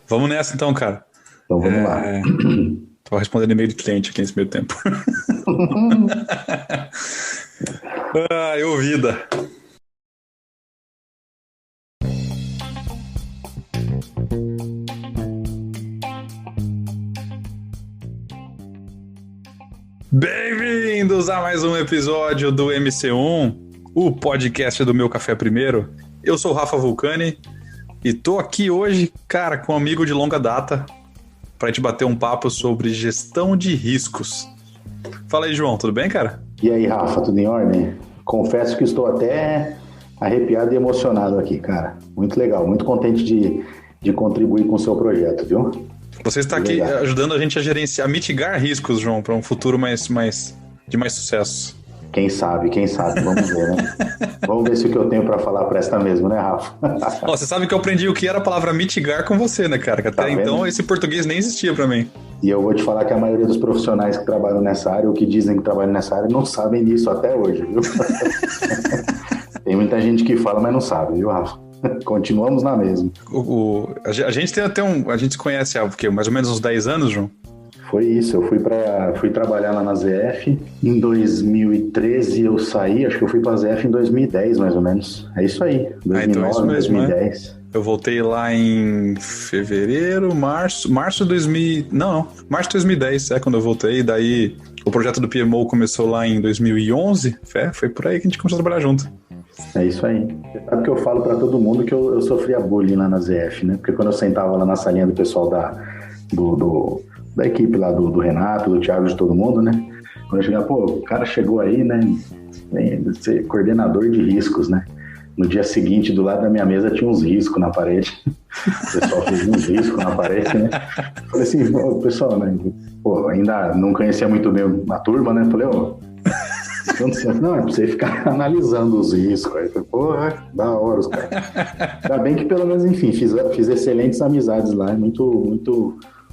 Vamos nessa então, cara. Então vamos lá. Tô respondendo e-mail de cliente aqui nesse meio tempo. Vida. Bem-vindos a mais um episódio do MC1, o podcast do Meu Café Primeiro. Eu sou o Rafa Vulcani e tô aqui hoje, cara, com um amigo de longa data pra gente bater um papo sobre gestão de riscos. Fala aí, João, tudo bem, cara? E aí, Rafa, tudo em ordem? Confesso que estou até arrepiado e emocionado aqui, cara. Muito legal, muito contente de contribuir com o seu projeto, viu? Você está aqui ajudando a gente a gerenciar, a mitigar riscos, João, para um futuro de mais sucesso. Quem sabe, vamos ver, né? Vamos ver se o que eu tenho para falar presta mesmo, né, Rafa? Você sabe que eu aprendi o que era a palavra mitigar com você, né, cara? Que até então esse português nem existia para mim. E eu vou te falar que a maioria dos profissionais que trabalham nessa área, ou que dizem que trabalham nessa área, não sabem disso até hoje, viu? Tem muita gente que fala, mas não sabe, viu, Rafa? Continuamos na mesma. A gente tem até a gente se conhece há mais ou menos uns 10 anos, João? Foi isso, eu fui trabalhar lá na ZF, em 2013 eu saí, acho que eu fui pra ZF em 2010 mais ou menos, é isso aí, 2009, então é isso mesmo, 2010. Né? Eu voltei lá em fevereiro, março de 2010, quando eu voltei, daí o projeto do PMO começou lá em 2011, foi por aí que a gente começou a trabalhar junto. É isso aí. Você sabe que eu falo pra todo mundo que eu sofria bullying lá na ZF, né, porque quando eu sentava lá na salinha do pessoal da equipe lá do Renato, do Thiago, de todo mundo, né? Quando eu chegava, o cara chegou aí, né? Vem ser coordenador de riscos, né? No dia seguinte, do lado da minha mesa, tinha uns riscos na parede. O pessoal fez uns riscos na parede, né? Falei assim, pessoal, né? Ainda não conhecia muito bem a turma, né? Falei, não, é pra você ficar analisando os riscos. Aí eu falei, da hora os caras. Ainda bem que pelo menos, enfim, fiz excelentes amizades lá,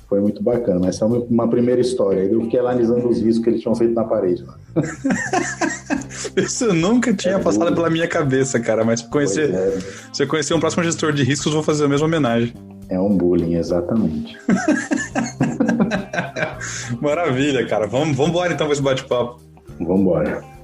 foi muito bacana, mas essa é uma primeira história. Eu fiquei analisando os riscos que eles tinham feito na parede. Isso nunca tinha passado pela minha cabeça, cara, mas se eu conhecer um próximo gestor de riscos, vou fazer a mesma homenagem. É um bullying, exatamente. Maravilha, cara. Vamos embora então com esse bate-papo. Vamos embora.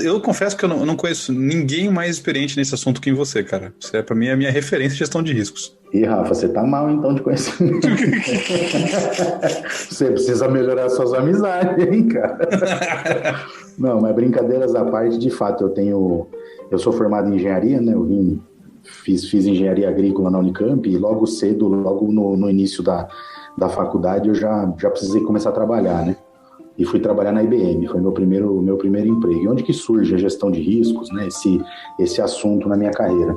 Eu confesso que eu não conheço ninguém mais experiente nesse assunto que você, cara. Você pra mim é a minha referência em gestão de riscos. Ih, Rafa, você tá mal então de conhecimento. Você precisa melhorar suas amizades, hein, cara? Não, mas brincadeiras à parte, de fato, eu sou formado em engenharia, né? Fiz engenharia agrícola na Unicamp e logo cedo, logo no início da faculdade, eu já precisei começar a trabalhar, né? E fui trabalhar na IBM, foi meu primeiro emprego. E onde que surge a gestão de riscos, né? Esse assunto na minha carreira?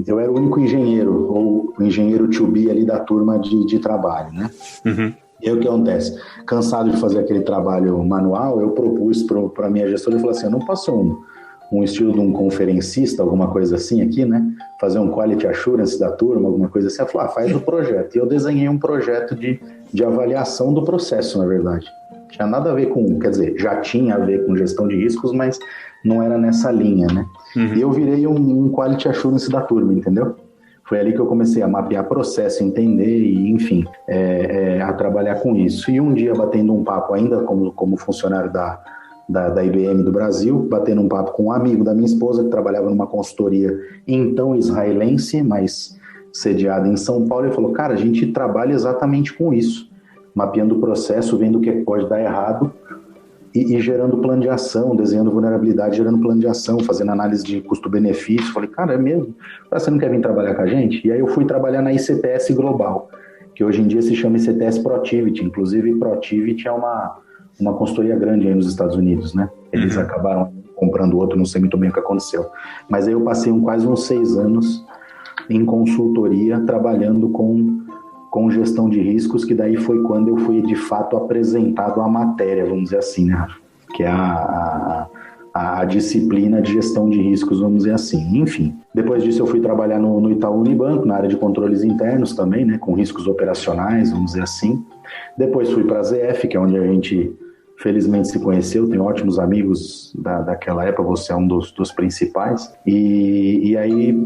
Eu era o único engenheiro, ou o engenheiro to be ali da turma de trabalho, né? Uhum. E aí o que acontece? Cansado de fazer aquele trabalho manual, eu propus para a minha gestora, eu falei assim, eu não posso um estilo de um conferencista, alguma coisa assim aqui, né? Fazer um quality assurance da turma, alguma coisa assim. Ela falou, faz o projeto. E eu desenhei um projeto de avaliação do processo, na verdade. Tinha nada a ver já tinha a ver com gestão de riscos, mas não era nessa linha, né? Uhum. E eu virei um quality assurance da turma, entendeu? Foi ali que eu comecei a mapear processo, entender e, enfim, a trabalhar com isso. E um dia, batendo um papo ainda como funcionário da IBM do Brasil, batendo um papo com um amigo da minha esposa, que trabalhava numa consultoria então israelense, mas sediada em São Paulo, ele falou, cara, a gente trabalha exatamente com isso, mapeando o processo, vendo o que pode dar errado e gerando plano de ação, desenhando vulnerabilidade, gerando plano de ação, fazendo análise de custo-benefício. Falei, cara, é mesmo? Você não quer vir trabalhar com a gente? E aí eu fui trabalhar na ICTS Global, que hoje em dia se chama ICTS Protiviti. Inclusive, Protiviti é uma consultoria grande aí nos Estados Unidos, né? Eles acabaram comprando outro, não sei muito bem o que aconteceu. Mas aí eu passei quase uns 6 anos em consultoria, trabalhando com gestão de riscos, que daí foi quando eu fui, de fato, apresentado à matéria, vamos dizer assim, né? Que é a disciplina de gestão de riscos, vamos dizer assim. Enfim, depois disso eu fui trabalhar no Itaú Unibanco, na área de controles internos também, né? Com riscos operacionais, vamos dizer assim. Depois fui para a ZF, que é onde a gente felizmente se conheceu, tenho ótimos amigos daquela época, você é um dos principais. E aí,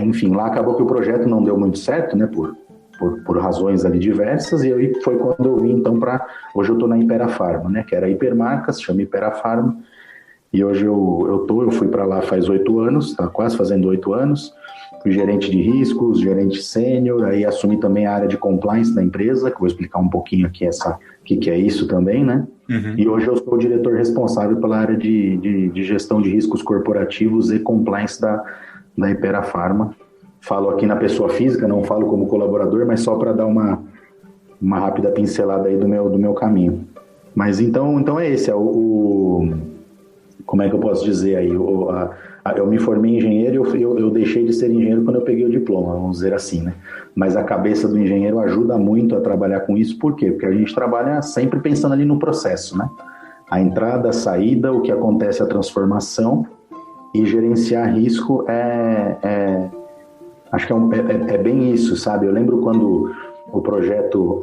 enfim, lá acabou que o projeto não deu muito certo, né? Por razões ali diversas, e aí foi quando eu vim então hoje eu estou na Hypera Pharma, né, que era Hipermarcas, chama Hypera Pharma, e hoje eu fui para lá faz 8 anos, tá quase fazendo 8 anos, fui gerente de riscos, gerente sênior, aí assumi também a área de compliance da empresa, que eu vou explicar um pouquinho aqui que é isso também, né, e hoje eu sou o diretor responsável pela área de gestão de riscos corporativos e compliance da Hypera Pharma. Falo aqui na pessoa física, não falo como colaborador, mas só para dar uma rápida pincelada aí do meu caminho. Mas então é esse, como é que eu posso dizer aí? Eu me formei engenheiro e eu deixei de ser engenheiro quando eu peguei o diploma, vamos dizer assim, né? Mas a cabeça do engenheiro ajuda muito a trabalhar com isso, por quê? Porque a gente trabalha sempre pensando ali no processo, né? A entrada, a saída, o que acontece, a transformação, e gerenciar risco acho que é bem isso, sabe? Eu lembro quando o projeto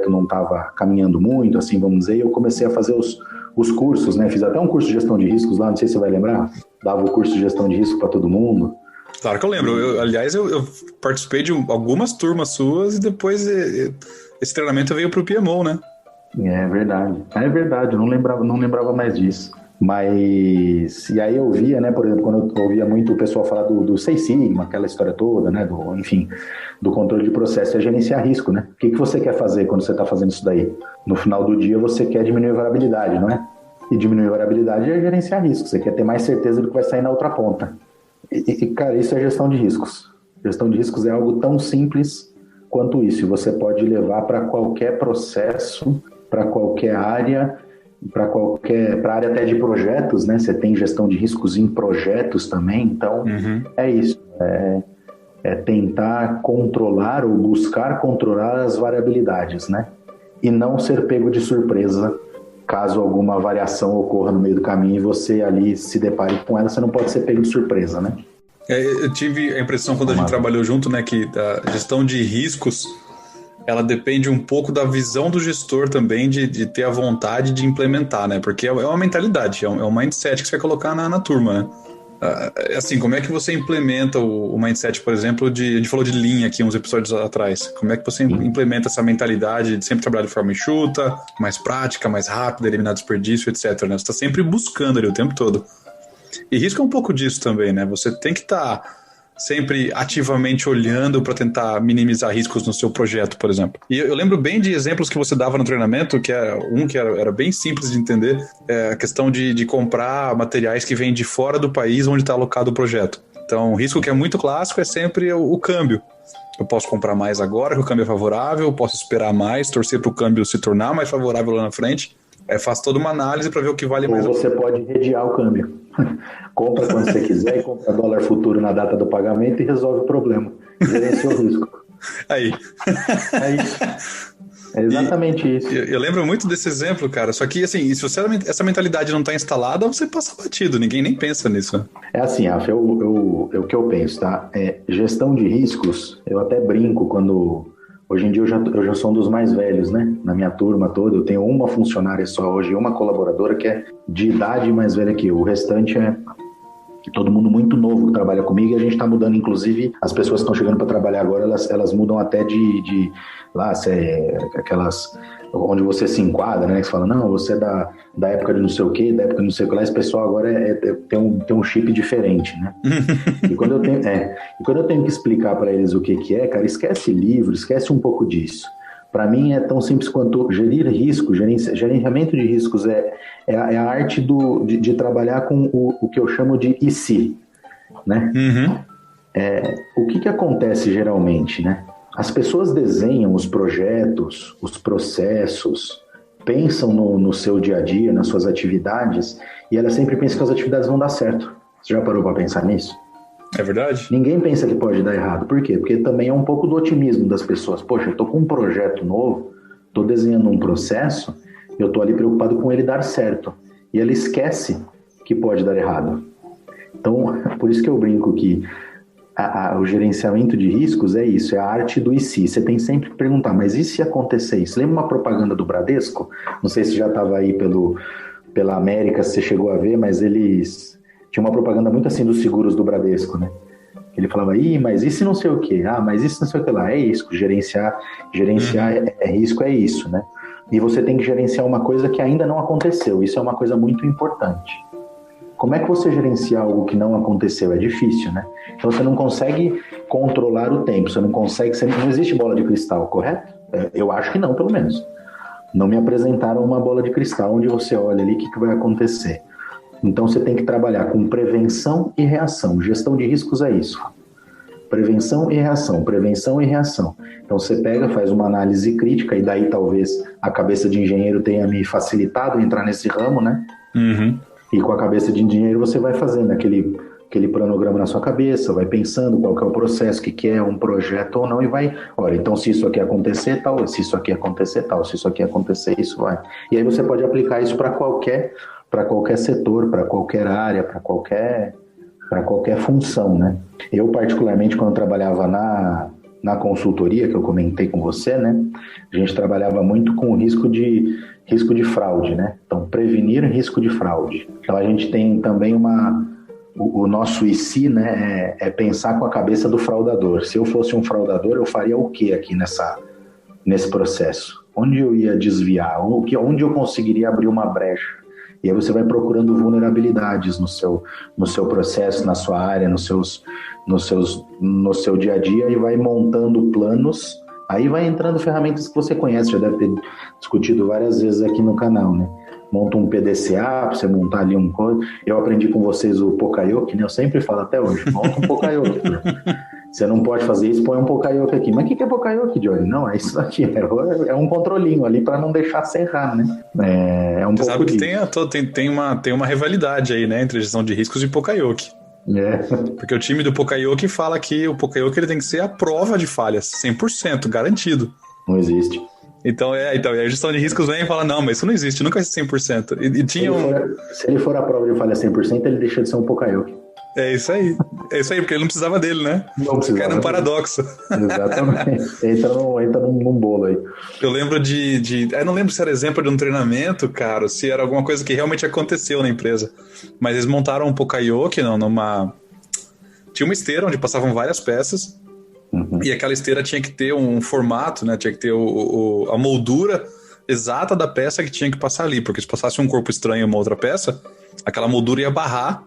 não estava caminhando muito, assim, vamos dizer, e eu comecei a fazer os cursos, né? Fiz até um curso de gestão de riscos lá, não sei se você vai lembrar. Dava o curso de gestão de risco para todo mundo. Claro que eu lembro. Aliás, eu participei de algumas turmas suas e depois esse treinamento veio para o PMO, né? É verdade. Eu não lembrava mais disso. Mas, e aí eu via, né, por exemplo, quando eu ouvia muito o pessoal falar do Seis Sigma, aquela história toda, né, enfim, do controle de processo, é gerenciar risco, né? O que você quer fazer quando você está fazendo isso daí? No final do dia você quer diminuir a variabilidade, não é? E diminuir a variabilidade é gerenciar risco, você quer ter mais certeza do que vai sair na outra ponta. E cara, isso é gestão de riscos. Gestão de riscos é algo tão simples quanto isso, e você pode levar para qualquer processo, para qualquer área, para a área até de projetos, né? Você tem gestão de riscos em projetos também, então é isso, é tentar controlar ou buscar controlar as variabilidades, né? E não ser pego de surpresa caso alguma variação ocorra no meio do caminho e você ali se depare com ela, você não pode ser pego de surpresa, né? Eu tive a impressão quando a gente trabalhou junto, né, que a gestão de riscos ela depende um pouco da visão do gestor também de ter a vontade de implementar, né? Porque é uma mentalidade, é um mindset que você vai colocar na turma, né? Assim, como é que você implementa o mindset, por exemplo, a gente falou de Lean aqui uns episódios atrás. Como é que você implementa essa mentalidade de sempre trabalhar de forma enxuta, mais prática, mais rápida, eliminar desperdício, etc, né? Você está sempre buscando ali o tempo todo. E risco é um pouco disso também, né? Você tem que estar sempre ativamente olhando para tentar minimizar riscos no seu projeto, por exemplo. E eu lembro bem de exemplos que você dava no treinamento, que era bem simples de entender, a questão de comprar materiais que vêm de fora do país onde está alocado o projeto. Então, o risco que é muito clássico é sempre o câmbio. Eu posso comprar mais agora, que o câmbio é favorável, eu posso esperar mais, torcer para o câmbio se tornar mais favorável lá na frente. Faz toda uma análise para ver o que vale mais. Ou você pode redear o câmbio. Compra quando você quiser e compra dólar futuro na data do pagamento e resolve o problema. Gerencia o risco. Aí. É isso. É exatamente isso. Eu lembro muito desse exemplo, cara. Só que, assim, se essa mentalidade não está instalada, você passa batido. Ninguém nem pensa nisso. É assim, Rafa, o que eu penso, tá? Gestão de riscos, eu até brinco quando... Hoje em dia eu já sou um dos mais velhos, né? Na minha turma toda, eu tenho uma funcionária só hoje, uma colaboradora que é de idade mais velha que eu. O restante é todo mundo muito novo que trabalha comigo, e a gente está mudando, inclusive, as pessoas que estão chegando para trabalhar agora, elas mudam até de lá, aquelas onde você se enquadra, né? Que você fala, não, você é da época de não sei o quê, da época de não sei o que lá, esse pessoal agora tem um chip diferente, né? E quando eu tenho que explicar para eles o que é, cara, esquece livro, esquece um pouco disso. Para mim é tão simples quanto gerir risco, gerenciamento de riscos é a arte de trabalhar com o que eu chamo de e se, né? O que acontece geralmente, né? As pessoas desenham os projetos, os processos, pensam no seu dia a dia, nas suas atividades, e elas sempre pensam que as atividades vão dar certo. Você já parou para pensar nisso? É verdade? Ninguém pensa que pode dar errado. Por quê? Porque também é um pouco do otimismo das pessoas. Poxa, eu estou com um projeto novo, estou desenhando um processo, eu estou ali preocupado com ele dar certo. E ela esquece que pode dar errado. Então, por isso que eu brinco que o gerenciamento de riscos é isso, é a arte do e se. Você tem sempre que perguntar, mas e se acontecer isso? Lembra uma propaganda do Bradesco? Não sei se já estava aí pela América, se você chegou a ver, mas eles... Tinha uma propaganda muito assim dos seguros do Bradesco, né? Ele falava, mas e se não sei o quê? Mas isso não sei o que lá. É isso, gerenciar risco é isso, né? E você tem que gerenciar uma coisa que ainda não aconteceu. Isso é uma coisa muito importante. Como é que você gerencia algo que não aconteceu? É difícil, né? Então você não consegue controlar o tempo, não existe bola de cristal, correto? Eu acho que não, pelo menos. Não me apresentaram uma bola de cristal onde você olha ali o que vai acontecer. Então você tem que trabalhar com prevenção e reação. Gestão de riscos é isso. Prevenção e reação, prevenção e reação. Então você pega, faz uma análise crítica, e daí talvez a cabeça de engenheiro tenha me facilitado entrar nesse ramo, né? Uhum. E com a cabeça de engenheiro você vai fazendo aquele cronograma na sua cabeça, vai pensando qual que é o processo, que é um projeto ou não, e vai, olha, então se isso aqui acontecer, tal, se isso aqui acontecer, tal, se isso aqui acontecer, isso vai. E aí você pode aplicar isso para qualquer setor, para qualquer área, para qualquer função, né? Eu, particularmente, quando trabalhava na consultoria, que eu comentei com você, né? A gente trabalhava muito com risco de fraude, né? Então, prevenir risco de fraude. Então, a gente tem também o nosso e se, né? É pensar com a cabeça do fraudador. Se eu fosse um fraudador, eu faria o que aqui nesse processo? Onde eu ia desviar? Onde eu conseguiria abrir uma brecha? E aí você vai procurando vulnerabilidades no seu processo, na sua área, no seu dia a dia, e vai montando planos. Aí vai entrando ferramentas que você conhece, já deve ter discutido várias vezes aqui no canal, né? Monta um PDCA para você montar ali um código. Eu aprendi com vocês o Pokayoke, né? Eu sempre falo até hoje, monta um Pokayoke. Você não pode fazer isso, põe um Pokayoke aqui. Mas o que é Pokayoke, Johnny? Não, é isso aqui. É um controlinho ali para não deixar você errar, né? É um você pouco sabe que tem uma rivalidade aí, né? Entre gestão de riscos e Pokayoke. Porque o time do Pokayoke fala que o Pokayoke ele tem que ser a prova de falhas, 100%, garantido. Não existe. Então a gestão de riscos vem e fala, não, mas isso não existe, nunca vai ser 100%. E tinha se ele for a prova de falha 100%, ele deixa de ser um Pokayoke. É isso aí, porque ele não precisava dele, né? Não precisava. Era um paradoxo. Exatamente. Entra num bolo aí. Eu lembro eu não lembro se era exemplo de um treinamento, cara, se era alguma coisa que realmente aconteceu na empresa. Mas eles montaram um Pokayoke tinha uma esteira onde passavam várias peças. Uhum. E aquela esteira tinha que ter um formato, né? Tinha que ter a moldura exata da peça que tinha que passar ali. Porque se passasse um corpo estranho em uma outra peça, aquela moldura ia barrar,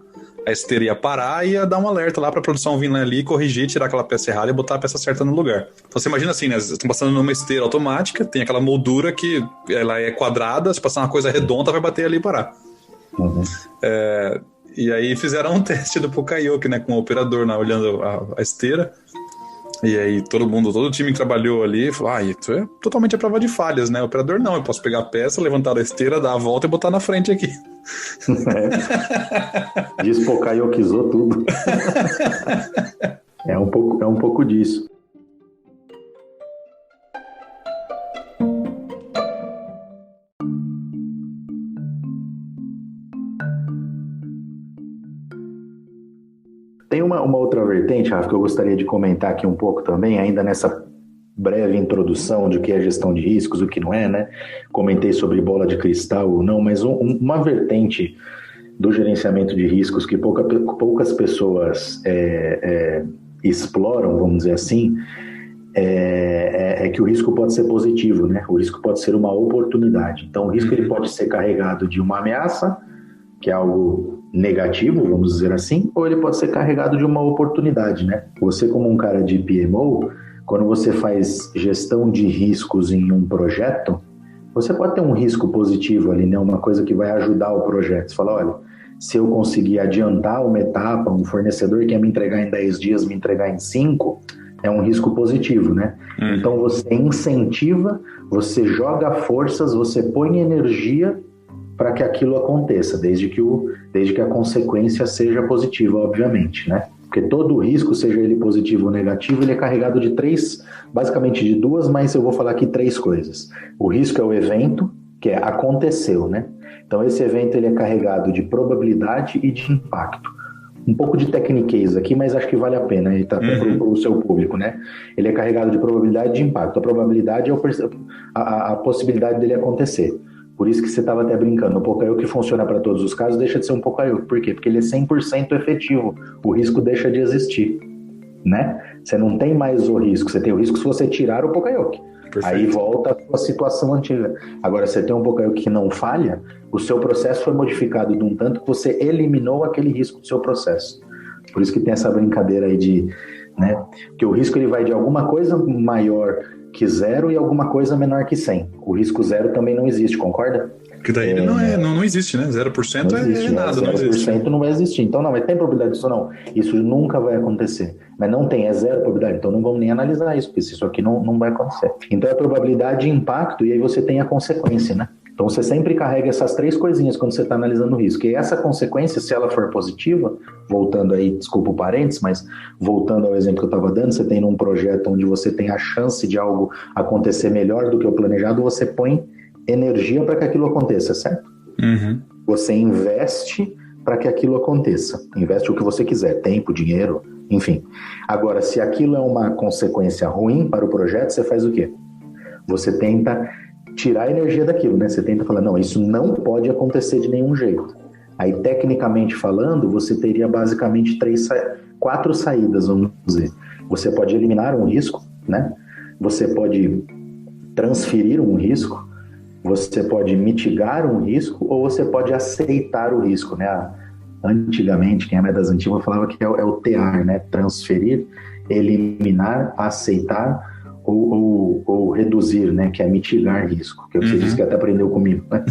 a esteira ia parar e ia dar um alerta lá pra produção vir ali, corrigir, tirar aquela peça errada e botar a peça certa no lugar. Então você imagina assim, né? Vocês estão passando numa esteira automática, tem aquela moldura que ela é quadrada, se passar uma coisa redonda vai bater ali e parar. Uhum. E aí fizeram um teste do Pokayoke, né? Com o operador olhando a esteira. E aí todo o time que trabalhou ali falou, isso é totalmente a prova de falhas, né? O operador não, eu posso pegar a peça, levantar a esteira, dar a volta e botar na frente aqui. Despokaiokizou tudo. É um pouco disso. Tem uma outra vertente, Rafa, que eu gostaria de comentar aqui um pouco também, ainda nessa breve introdução de o que é gestão de riscos, o que não é, né? Comentei sobre bola de cristal ou não, mas uma vertente do gerenciamento de riscos que poucas pessoas exploram, vamos dizer assim, é que o risco pode ser positivo, né? O risco pode ser uma oportunidade. Então, o risco ele pode ser carregado de uma ameaça, que é algo negativo, vamos dizer assim, ou ele pode ser carregado de uma oportunidade, né? Você, como um cara de PMO, quando você faz gestão de riscos em um projeto, você pode ter um risco positivo ali, né? Uma coisa que vai ajudar o projeto. Você fala, olha, se eu conseguir adiantar uma etapa, um fornecedor que ia me entregar em 10 dias, me entregar em 5, é um risco positivo, né? Então você incentiva, você joga forças, você põe energia para que aquilo aconteça, desde que a consequência seja positiva, obviamente, né? Porque todo risco, seja ele positivo ou negativo, ele é carregado de basicamente de duas, mas eu vou falar aqui três coisas. O risco é o evento, que aconteceu, né? Então esse evento ele é carregado de probabilidade e de impacto. Um pouco de tecniquez aqui, mas acho que vale a pena, e tá para o seu público, né? Ele é carregado de probabilidade e de impacto. A probabilidade é a possibilidade dele acontecer. Por isso que você estava até brincando, o Poka-yoke funciona para todos os casos, deixa de ser um Poka-yoke. Por quê? Porque ele é 100% efetivo, o risco deixa de existir, né? Você não tem mais o risco, você tem o risco se você tirar o Poka-yoke. Aí volta a sua situação antiga. Agora, você tem um Poka-yoke que não falha, o seu processo foi modificado de um tanto que você eliminou aquele risco do seu processo. Por isso que tem essa brincadeira aí de, né? Que o risco ele vai de alguma coisa maior que 0 e alguma coisa menor que 100. O risco 0 também não existe, concorda? Porque daí ele não existe, né? 0% não existe, é nada, 0% não existe. 0% não vai existir. Então, não, mas tem probabilidade disso não? Isso nunca vai acontecer. Mas não tem, é 0 probabilidade. Então, não vamos nem analisar isso, porque isso aqui não vai acontecer. Então, é a probabilidade de impacto e aí você tem a consequência, né? Então, você sempre carrega essas três coisinhas quando você está analisando o risco. E essa consequência, se ela for positiva, voltando aí, desculpa o parênteses, mas voltando ao exemplo que eu estava dando, você tem num projeto onde você tem a chance de algo acontecer melhor do que o planejado, você põe energia para que aquilo aconteça, certo? Você investe para que aquilo aconteça. Investe o que você quiser, tempo, dinheiro, enfim. Agora, se aquilo é uma consequência ruim para o projeto, você faz o quê? Você tenta tirar a energia daquilo, né? Você tenta falar, não, isso não pode acontecer de nenhum jeito. Aí, tecnicamente falando, você teria basicamente 4 saídas, vamos dizer. Você pode eliminar um risco, né? Você pode transferir um risco, você pode mitigar um risco ou você pode aceitar o risco, né? Antigamente, quem é das antigas falava que é o TEAR, né? Transferir, eliminar, aceitar ou reduzir, né? Que é mitigar risco, que você disse que até aprendeu comigo, né?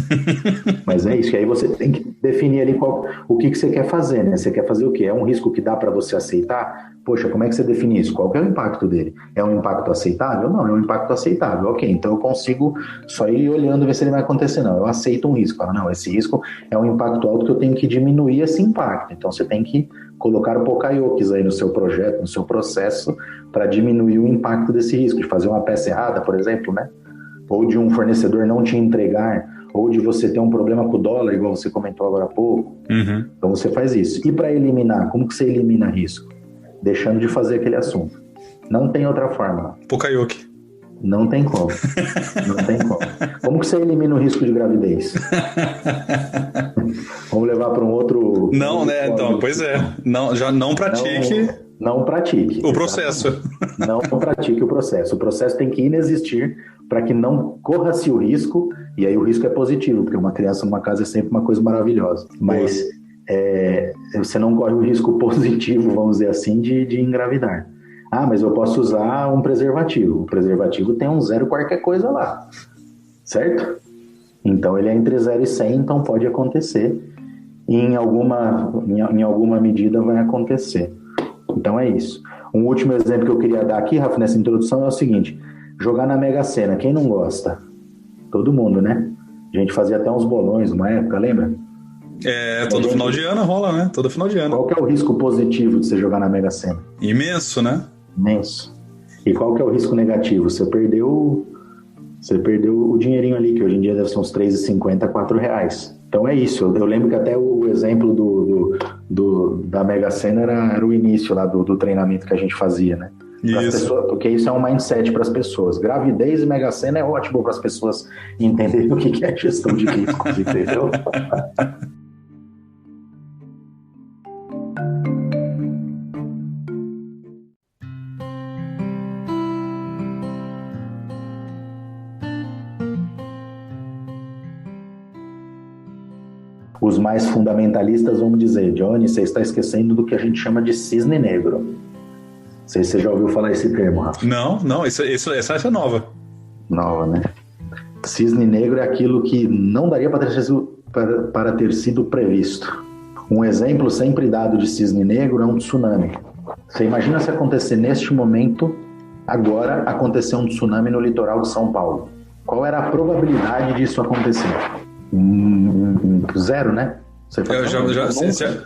Mas é isso, que aí você tem que definir ali o que você quer fazer, né? Você quer fazer o quê? É um risco que dá para você aceitar? Poxa, como é que você define isso? Qual que é o impacto dele? É um impacto aceitável? Não, é um impacto aceitável. Ok, então eu consigo só ir olhando ver se ele vai acontecer. Não, eu aceito um risco. Não, esse risco é um impacto alto que eu tenho que diminuir esse impacto. Então você tem que colocar o Poka-yokes aí no seu projeto, no seu processo, para diminuir o impacto desse risco, de fazer uma peça errada, por exemplo, né? Ou de um fornecedor não te entregar, ou de você ter um problema com o dólar, igual você comentou agora há pouco. Então você faz isso. E para eliminar, como que você elimina risco? Deixando de fazer aquele assunto. Não tem outra forma. Poka-yoke. Não tem como. Não tem como. Como que você elimina o risco de gravidez? Vamos levar para um outro... Não, né? Então, pois é. Não, já não pratique... Não pratique. O processo. Não pratique o processo. O processo tem que inexistir para que não corra-se o risco, e aí o risco é positivo, porque uma criança numa casa é sempre uma coisa maravilhosa. Mas você não corre o risco positivo, vamos dizer assim, de engravidar. Ah, mas eu posso usar um preservativo. O preservativo tem um 0 qualquer coisa lá, certo? Então ele é entre 0 e 100, então pode acontecer. E em alguma medida vai acontecer. Então é isso. Um último exemplo que eu queria dar aqui, Rafa, nessa introdução é o seguinte: jogar na Mega Sena. Quem não gosta? Todo mundo, né? A gente fazia até uns bolões uma época, lembra? Todo final de ano rola, né? Todo final de ano. Qual que é o risco positivo de você jogar na Mega Sena? Imenso, né? Imenso. E qual que é o risco negativo? Você perdeu o dinheirinho ali, que hoje em dia deve ser uns R$3,50, R$4. Então é isso. Eu lembro que até o exemplo da Mega Sena era o início lá do treinamento que a gente fazia, né? Pessoas, porque isso é um mindset para as pessoas. Gravidez e Mega Sena é ótimo para as pessoas entenderem o que é gestão de riscos, entendeu? Os mais fundamentalistas vão dizer: Johnny, você está esquecendo do que a gente chama de cisne negro. Não sei se você já ouviu falar esse termo, Rafa. Não, essa é nova. Nova, né? Cisne negro é aquilo que não daria para ter sido previsto. Um exemplo sempre dado de cisne negro é um tsunami. Você imagina se acontecer neste momento Agora aconteceu um tsunami no litoral de São Paulo. Qual era a probabilidade disso acontecer? Zero, né? Você fala,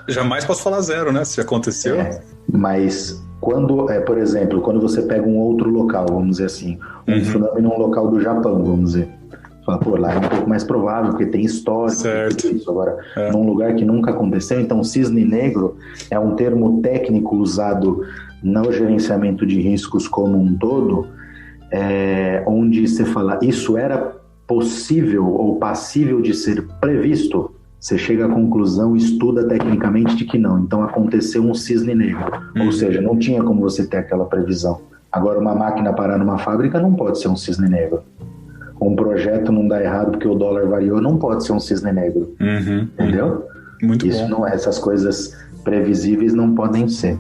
jamais posso falar zero, né? Se aconteceu. Mas quando, por exemplo, quando você pega um outro local, vamos dizer assim, um tsunami num local do Japão, vamos dizer. Fala, pô, lá é um pouco mais provável, porque tem história. Certo. Isso. Agora, num lugar que nunca aconteceu, então cisne negro é um termo técnico usado no gerenciamento de riscos como um todo, onde você fala, isso era possível ou passível de ser previsto, você chega à conclusão, estuda tecnicamente de que não. Então aconteceu um cisne negro, ou seja, não tinha como você ter aquela previsão. Agora, uma máquina parar numa fábrica não pode ser um cisne negro. Um projeto não dá errado porque o dólar variou, não pode ser um cisne negro. Entendeu? Muito isso bom. Não, essas coisas previsíveis não podem ser.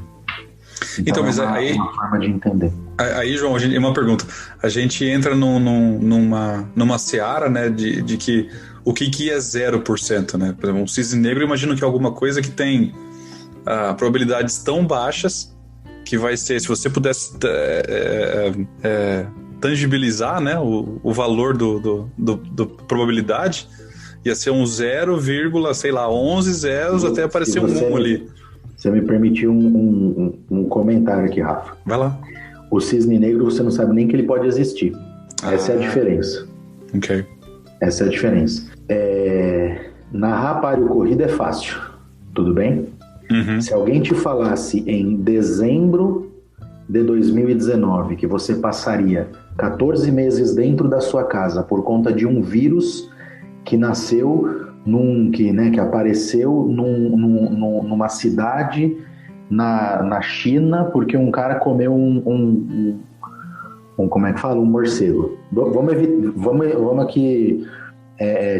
Então mas aí, uma forma de entender. Aí, João, uma pergunta. A gente entra numa seara, né, de que o que é 0%, né? Por exemplo, um cisne negro, eu imagino que é alguma coisa que tem probabilidades tão baixas que vai ser, se você pudesse tangibilizar, né, o valor do probabilidade, ia ser um 0, sei lá, 11 zeros até aparecer um 1 ali. Você me permitiu um comentário aqui, Rafa. Vai lá. O cisne negro, você não sabe nem que ele pode existir. Essa é a diferença. Ok. Essa é a diferença. Narrar páreo corrida é fácil, tudo bem? Se alguém te falasse em dezembro de 2019 que você passaria 14 meses dentro da sua casa por conta de um vírus que nasceu que apareceu numa cidade na China porque um cara comeu como é que fala? Um morcego. Vamos aqui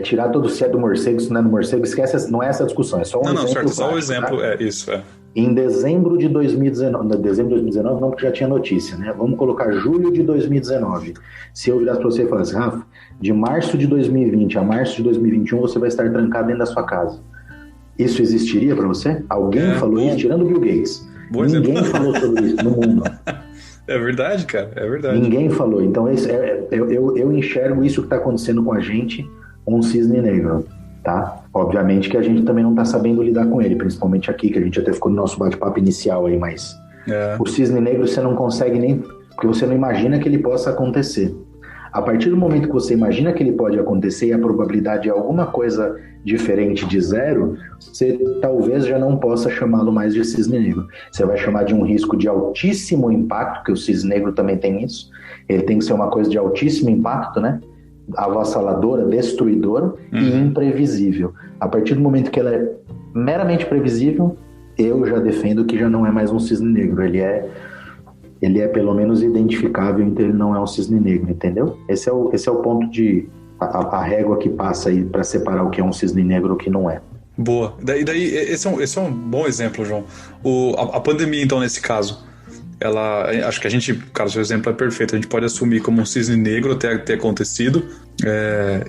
tirar todo o se é do morcego, se não é do morcego, esquece, não é essa discussão, é só um exemplo. Não, certo, só o prático, exemplo, tá? Isso. Em dezembro de 2019, não, porque já tinha notícia, né? Vamos colocar julho de 2019. Se eu virasse para você e falasse, Rafa, de março de 2020 a março de 2021 você vai estar trancado dentro da sua casa. Isso existiria para você? Alguém falou isso, tirando o Bill Gates. Ninguém falou sobre isso no mundo. É verdade, cara, é verdade. Ninguém falou. Então, eu enxergo isso que está acontecendo com a gente, um cisne negro, tá? Obviamente que a gente também não está sabendo lidar com ele, principalmente aqui, que a gente até ficou no nosso bate-papo inicial aí, mas o cisne negro você não consegue nem... porque você não imagina que ele possa acontecer. A partir do momento que você imagina que ele pode acontecer e a probabilidade é alguma coisa diferente de zero, você talvez já não possa chamá-lo mais de cisne negro. Você vai chamar de um risco de altíssimo impacto, que o cisne negro também tem isso. Ele tem que ser uma coisa de altíssimo impacto, né? Avassaladora, destruidora e imprevisível. A partir do momento que ela é meramente previsível, eu já defendo que já não é mais um cisne negro. Ele é pelo menos identificável, então ele não é um cisne negro, entendeu? Esse é o ponto de a régua que passa aí para separar o que é um cisne negro e o que não é. Boa. Daí esse é um bom exemplo, João. A pandemia, então, nesse caso, acho que a gente, cara, seu exemplo é perfeito. A gente pode assumir como um cisne negro até ter acontecido.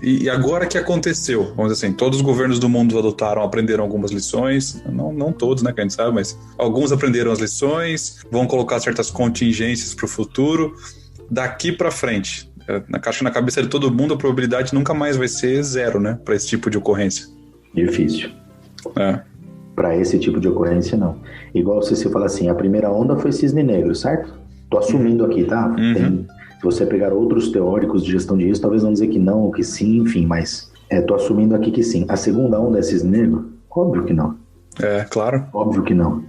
E agora que aconteceu, vamos dizer assim, todos os governos do mundo aprenderam algumas lições, não todos, né, que a gente sabe, mas alguns aprenderam as lições, vão colocar certas contingências para o futuro. Daqui para frente, na cabeça de todo mundo, a probabilidade nunca mais vai ser zero, né, para esse tipo de ocorrência. Difícil. Para esse tipo de ocorrência, não. Igual se você fala assim, a primeira onda foi cisne negro, certo? Tô assumindo aqui, tá? Se você pegar outros teóricos de gestão de risco, talvez vão dizer que não, ou que sim, enfim, mas tô assumindo aqui que sim. A segunda onda é cisne negro? Óbvio que não. Claro. Óbvio que não.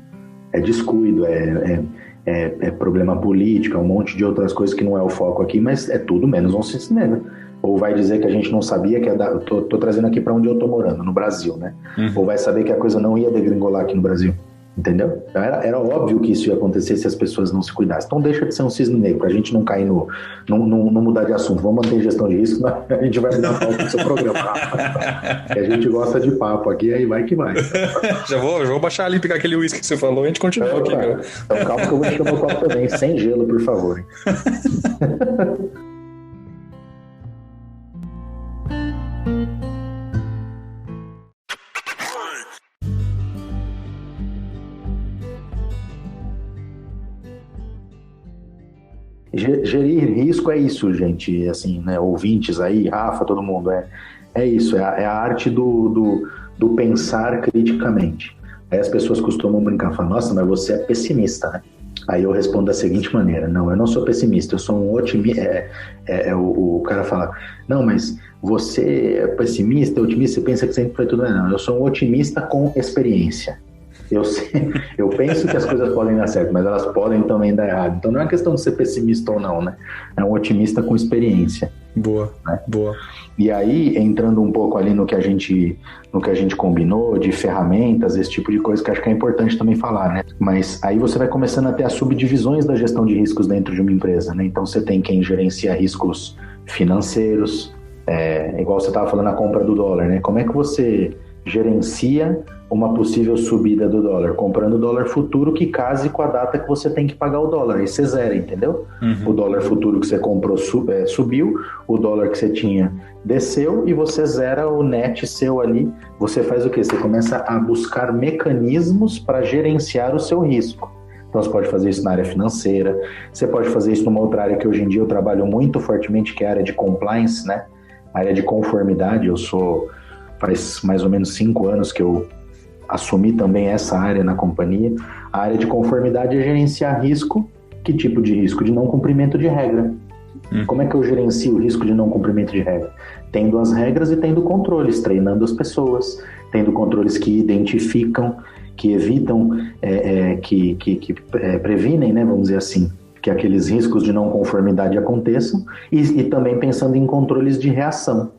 É descuido, é problema político, é um monte de outras coisas que não é o foco aqui, mas é tudo menos um cisne negro. Ou vai dizer que a gente não sabia que tô trazendo aqui para onde eu tô morando, no Brasil, né? Ou vai saber que a coisa não ia degringolar aqui no Brasil, entendeu? Então era óbvio que isso ia acontecer se as pessoas não se cuidassem. Então deixa de ser um cisne negro, pra gente não cair não mudar de assunto. Vamos manter gestão de risco, a gente vai mudar a pauta do seu programa. Que a gente gosta de papo aqui, aí vai que vai. Já vou baixar ali, pegar aquele uísque que você falou e a gente continua aqui. Então calma que eu vou encher meu copo também, sem gelo, por favor. gerir risco é isso, gente, assim, né, ouvintes aí, Rafa, todo mundo, é isso, é a arte do pensar criticamente. Aí as pessoas costumam brincar, falar, nossa, mas você é pessimista, né? Aí eu respondo da seguinte maneira, não, eu não sou pessimista, eu sou um otimista. O cara fala, não, mas você é pessimista, otimista, você pensa que sempre foi tudo. Não, eu sou um otimista com experiência. Eu penso que as coisas podem dar certo, mas elas podem também dar errado. Então não é questão de ser pessimista ou não, né? É um otimista com experiência. Boa, né? Boa. E aí, entrando um pouco ali no que a gente combinou, de ferramentas, esse tipo de coisa que acho que é importante também falar, né? Mas aí você vai começando a ter as subdivisões da gestão de riscos dentro de uma empresa, né? Então você tem quem gerencia riscos financeiros, igual você estava falando, a compra do dólar, né? Como é que você gerencia uma possível subida do dólar? Comprando dólar futuro que case com a data que você tem que pagar o dólar. Aí você zera, entendeu? O dólar futuro que você comprou subiu, o dólar que você tinha desceu e você zera o net seu ali. Você faz o quê? Você começa a buscar mecanismos para gerenciar o seu risco. Então você pode fazer isso na área financeira, você pode fazer isso numa outra área que hoje em dia eu trabalho muito fortemente, que é a área de compliance, né? A área de conformidade. Faz mais ou menos 5 anos que eu assumi também essa área na companhia. A área de conformidade é gerenciar risco. Que tipo de risco? De não cumprimento de regra. Como é que eu gerencio o risco de não cumprimento de regra? Tendo as regras e tendo controles, treinando as pessoas, tendo controles que identificam, que evitam, que previnem, né, vamos dizer assim, que aqueles riscos de não conformidade aconteçam, e também pensando em controles de reação.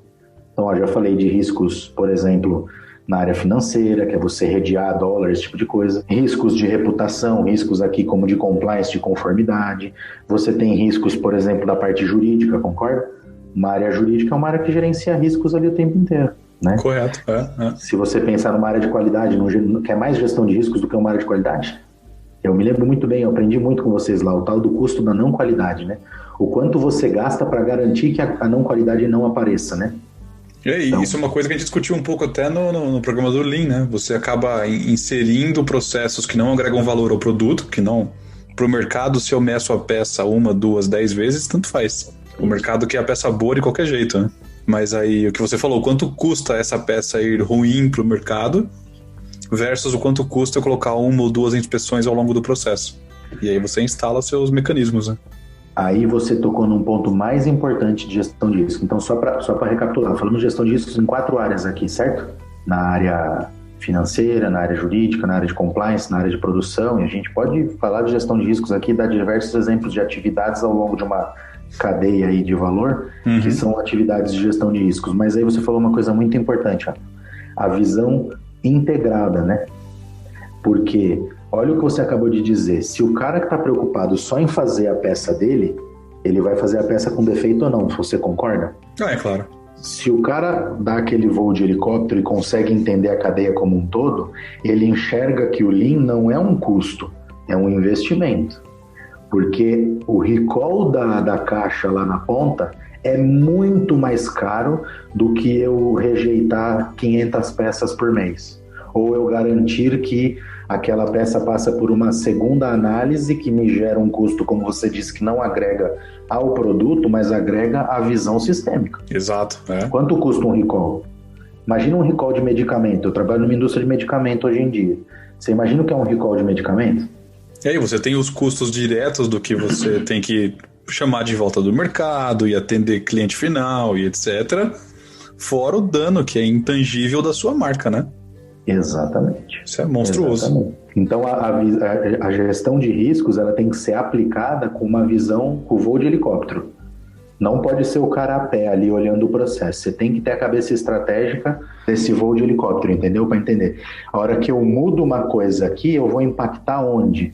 Então, já falei de riscos, por exemplo, na área financeira, que é você redear dólar, esse tipo de coisa. Riscos de reputação, riscos aqui como de compliance, de conformidade. Você tem riscos, por exemplo, da parte jurídica, concorda? Uma área jurídica é uma área que gerencia riscos ali o tempo inteiro, né? Correto. Se você pensar numa área de qualidade, quer mais gestão de riscos do que uma área de qualidade? Eu me lembro muito bem, eu aprendi muito com vocês lá, o tal do custo da não qualidade, né? O quanto você gasta para garantir que a não qualidade não apareça, né? Então, isso é uma coisa que a gente discutiu um pouco até no programa do Lean, né? Você acaba inserindo processos que não agregam valor ao produto, que não... Para o mercado, se eu meço a peça 1, 2, 10 vezes, tanto faz. O mercado quer a peça boa de qualquer jeito, né? Mas aí, o que você falou, quanto custa essa peça ir ruim para o mercado versus o quanto custa eu colocar 1 ou 2 inspeções ao longo do processo. E aí você instala seus mecanismos, né? Aí você tocou num ponto mais importante de gestão de risco. Então, só para recapitular, falamos de gestão de riscos em 4 áreas aqui, certo? Na área financeira, na área jurídica, na área de compliance, na área de produção. E a gente pode falar de gestão de riscos aqui, dar diversos exemplos de atividades ao longo de uma cadeia aí de valor, que são atividades de gestão de riscos. Mas aí você falou uma coisa muito importante, ó, a visão integrada, né? Porque... olha o que você acabou de dizer. Se o cara que está preocupado só em fazer a peça dele, ele vai fazer a peça com defeito ou não, você concorda? É claro. Se o cara dá aquele voo de helicóptero e consegue entender a cadeia como um todo, ele enxerga que o Lean não é um custo, é um investimento. Porque o recall da caixa lá na ponta é muito mais caro do que eu rejeitar 500 peças por mês. Ou eu garantir que aquela peça passa por uma segunda análise que me gera um custo, como você disse, que não agrega ao produto, mas agrega à visão sistêmica. Exato. Quanto custa um recall? Imagina um recall de medicamento. Eu trabalho numa indústria de medicamento hoje em dia. Você imagina o que é um recall de medicamento? E aí você tem os custos diretos do que você tem que chamar de volta do mercado e atender cliente final e etc. Fora o dano que é intangível da sua marca, né? Exatamente. Isso é monstruoso. Exatamente. Então, a gestão de riscos ela tem que ser aplicada com uma visão, com o voo de helicóptero. Não pode ser o cara a pé ali olhando o processo. Você tem que ter a cabeça estratégica desse voo de helicóptero, entendeu? Para entender. A hora que eu mudo uma coisa aqui, eu vou impactar onde?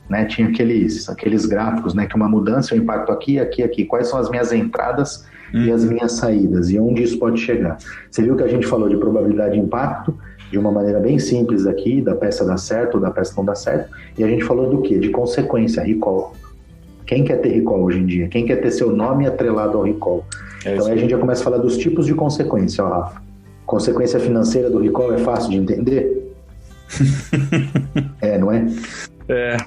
Né? Tinha aqueles gráficos, né? Que uma mudança eu impacto aqui, aqui, aqui. Quais são as minhas entradas e as minhas saídas? E onde isso pode chegar? Você viu que a gente falou de probabilidade de impacto de uma maneira bem simples aqui, da peça dar certo ou da peça não dar certo. E a gente falou do quê? De consequência, recall. Quem quer ter recall hoje em dia? Quem quer ter seu nome atrelado ao recall? Então aí a gente já começa a falar dos tipos de consequência, ó, Rafa. Consequência financeira do recall é fácil de entender? Não é?